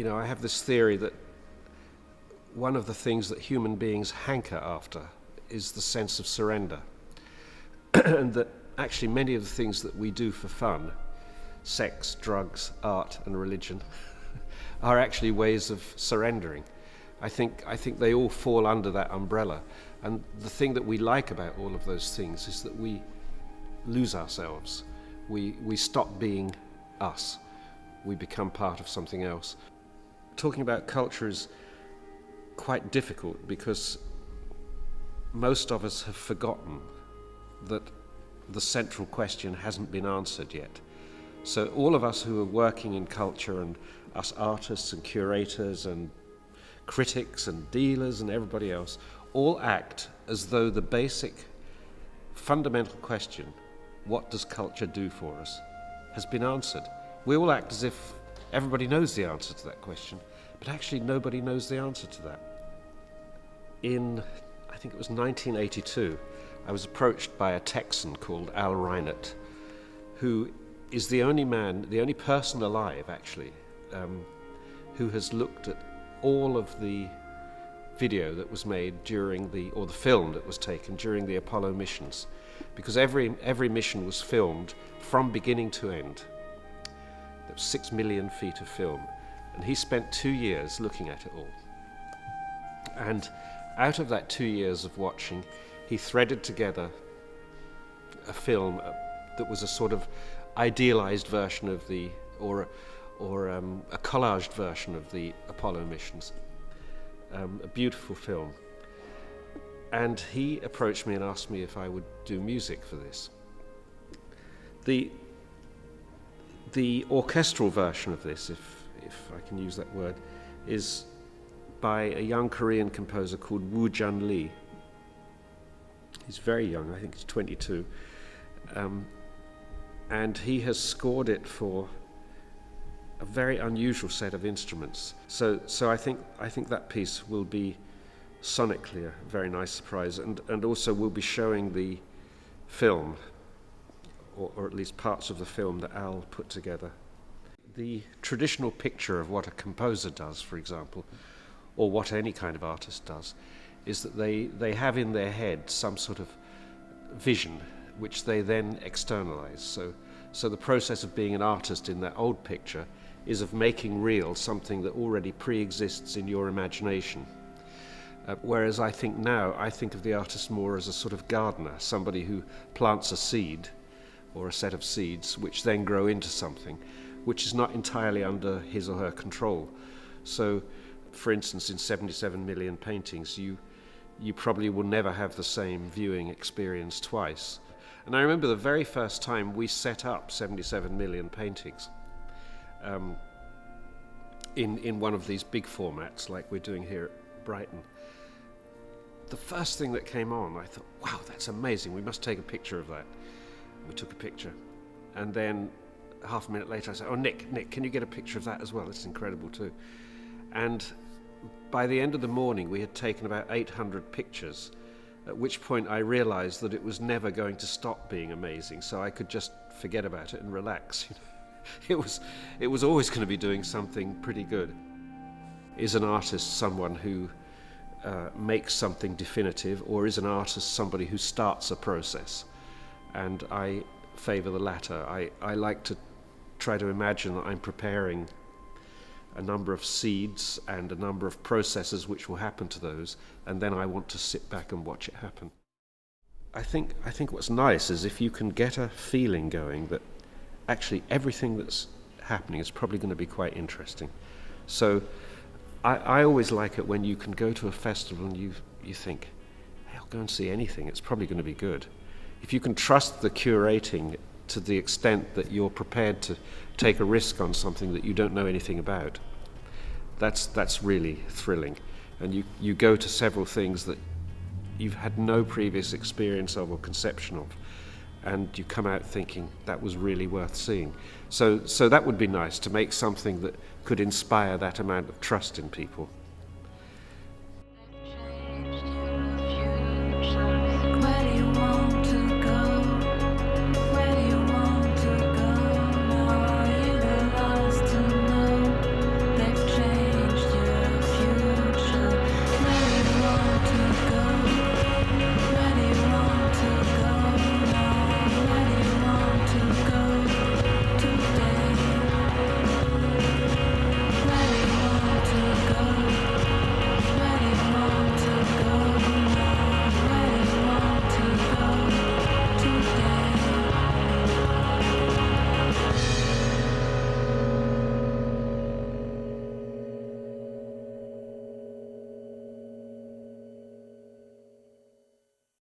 I have this theory that one of the things that human beings hanker after is the sense of surrender. And that actually many of the things that we do for fun, sex, drugs, art and religion, are actually ways of surrendering. I think they all fall under that umbrella. And the thing that we like about all of those things is that we lose ourselves. We stop being us. We become part of something else. Talking about culture is quite difficult because most of us have forgotten that the central question hasn't been answered yet. So all of us who are working in culture, and us artists and curators and critics and dealers and everybody else, all act as though the basic fundamental question, what does culture do for us, has been answered. We all act as if everybody knows the answer to that question, but actually nobody knows the answer to that. In, I think it was 1982, I was approached by a Texan called Al Reinert, who is the only person alive actually, who has looked at all of the video that was made or the film that was taken during the Apollo missions, because every mission was filmed from beginning to end. There was 6 million feet of film, and he spent 2 years looking at it all. And out of that 2 years of watching, he threaded together a film that was a sort of idealized version of or a collaged version of the Apollo missions. A beautiful film. And he approached me and asked me if I would do music for this. The orchestral version of this, if I can use that word, is by a young Korean composer called Woo Jun Lee. He's very young, I think he's 22. And he has scored it for a very unusual set of instruments. So I think that piece will be sonically a very nice surprise, and also we'll be showing the film, or at least parts of the film that Al put together. The traditional picture of what a composer does, for example, or what any kind of artist does, is that they have in their head some sort of vision which they then externalize. So the process of being an artist in that old picture is of making real something that already pre-exists in your imagination. Whereas I think of the artist more as a sort of gardener, somebody who plants a seed or a set of seeds which then grow into something which is not entirely under his or her control. So, for instance, in 77 million paintings, you probably will never have the same viewing experience twice. And I remember the very first time we set up 77 million paintings in one of these big formats like we're doing here at Brighton. The first thing that came on, I thought, wow, that's amazing, we must take a picture of that. We took a picture. And then half a minute later I said, oh, Nick, can you get a picture of that as well? It's incredible too. And by the end of the morning we had taken about 800 pictures, at which point I realized that it was never going to stop being amazing, so I could just forget about it and relax. It was always going to be doing something pretty good. Is an artist someone who makes something definitive, or is an artist somebody who starts a process? And I favor the latter. I like to try to imagine that I'm preparing a number of seeds and a number of processes which will happen to those, and then I want to sit back and watch it happen. I think what's nice is if you can get a feeling going that actually everything that's happening is probably going to be quite interesting. So I always like it when you can go to a festival and you think, hey, I'll go and see anything, it's probably going to be good. If you can trust the curating to the extent that you're prepared to take a risk on something that you don't know anything about, that's really thrilling. And you go to several things that you've had no previous experience of or conception of, and you come out thinking that was really worth seeing. So that would be nice, to make something that could inspire that amount of trust in people.